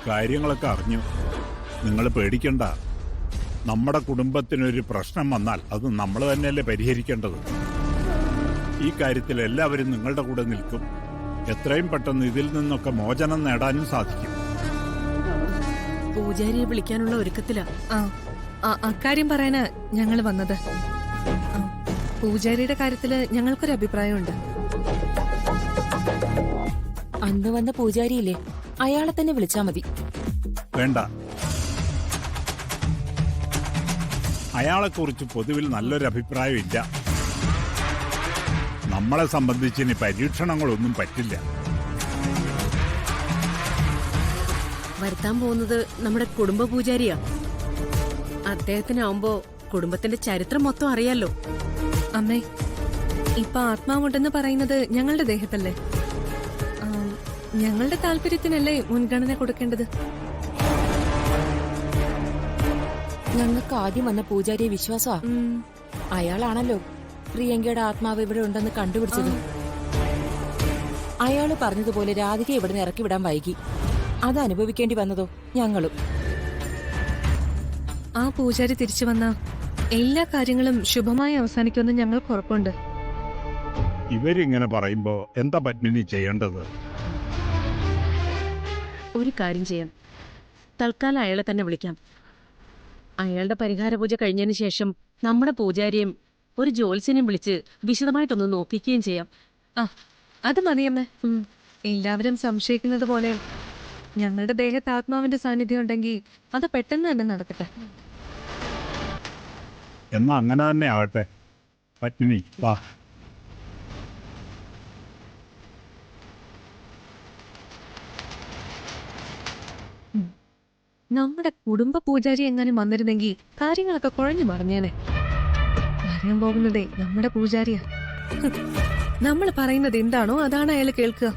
കാര്യങ്ങളൊക്കെ അറിഞ്ഞു. നിങ്ങൾ പേടിക്കണ്ട. നമ്മുടെ കുടുംബത്തിനൊരു പ്രശ്നം വന്നാൽ അത് നമ്മൾ തന്നെയല്ലേ പരിഹരിക്കേണ്ടത്. ഈ കാര്യത്തിൽ എല്ലാവരും നിങ്ങളുടെ കൂടെ നിൽക്കും. എത്രയും പെട്ടെന്ന് ഇതിൽ നിന്നൊക്കെ മോചനം നേടാനും സാധിക്കും. പൂജാരിയെ വിളിക്കാനുള്ള ഒരുക്കത്തിലാ. അക്കാര്യം പറയാനാ ഞങ്ങൾ വന്നത്. പൂജാരിയുടെ കാര്യത്തില് ഞങ്ങൾക്കൊരു അഭിപ്രായമുണ്ട്. അന്ന് വന്ന പൂജാരിയില്ലേ, അയാളെ തന്നെ വിളിച്ചാ മതി. വേണ്ട, അയാളെക്കുറിച്ച് പൊതുവിൽ നല്ലൊരു അഭിപ്രായമില്ല. നമ്മളെ സംബന്ധിച്ച് ഇനി പരീക്ഷണങ്ങളൊന്നും പറ്റില്ല. വരുത്താൻ പോകുന്നത് നമ്മുടെ കുടുംബ പൂജാരിയാ. അദ്ദേഹത്തിനാവുമ്പോ കുടുംബത്തിന്റെ ചരിത്രം മൊത്തം അറിയാലോ. അമ്മേ, ഇപ്പൊ ആത്മാവുണ്ടെന്ന് പറയുന്നത് ഞങ്ങളുടെ ദേഹത്തല്ലേ? ഞങ്ങളുടെ താല്പര്യത്തിനല്ലേ മുൻഗണന കൊടുക്കേണ്ടത്? ഞങ്ങൾക്ക് ആദ്യം വന്ന പൂജാരിയെ വിശ്വാസമാ. അയാളാണല്ലോ പ്രിയങ്കയുടെ ആത്മാവ് ഇവിടെ ഉണ്ടെന്ന് കണ്ടുപിടിച്ചത്. അയാള് പറഞ്ഞതുപോലെ രാധിക ഇവിടുന്ന് ഇറക്കി വിടാൻ വൈകി. അത് അനുഭവിക്കേണ്ടി വന്നതോ ഞങ്ങളും. ആ പൂജാരി തിരിച്ചു വന്ന എല്ലാ കാര്യങ്ങളും ശുഭമായി അവസാനിക്കുമെന്ന് ഞങ്ങൾക്ക് ഉറപ്പുണ്ട്. ഇവരിങ്ങനെ പറയുമ്പോ എന്താ പത്മിനി ചെയ്യേണ്ടത്? ഒരു കാര്യം ചെയ്യാം, തൽക്കാലം അയാളെ തന്നെ വിളിക്കാം. അയാളുടെ പരിഹാര പൂജ കഴിഞ്ഞതിന് ശേഷം നമ്മുടെ പൂജാരിയും ഒരു ജ്യോത്സ്യനെയും വിളിച്ച് വിശദമായിട്ടൊന്ന് നോക്കിക്കുകയും ചെയ്യാം. അത് മതിയമ്മേ. എല്ലാവരും സംശയിക്കുന്നത് പോലെ ഞങ്ങളുടെ ദേഹത്ത് ആത്മാവിന്റെ സാന്നിധ്യം ഉണ്ടെങ്കിൽ അത് പെട്ടെന്ന് തന്നെ നടക്കട്ടെ. എന്നാ അങ്ങനെ തന്നെ ആവട്ടെ. പത്മിനി വാ. നമ്മുടെ കുടുംബ പൂജാരി എങ്ങാനും വന്നിരുന്നെങ്കിൽ കാര്യങ്ങളൊക്കെ കുഴഞ്ഞു മറിഞ്ഞേനെ. പറയാൻ പോകുന്നതേ നമ്മുടെ പൂജാരിയാ. നമ്മൾ പറയുന്നത് എന്താണോ അതാണ് അയാൾ കേൾക്കുക.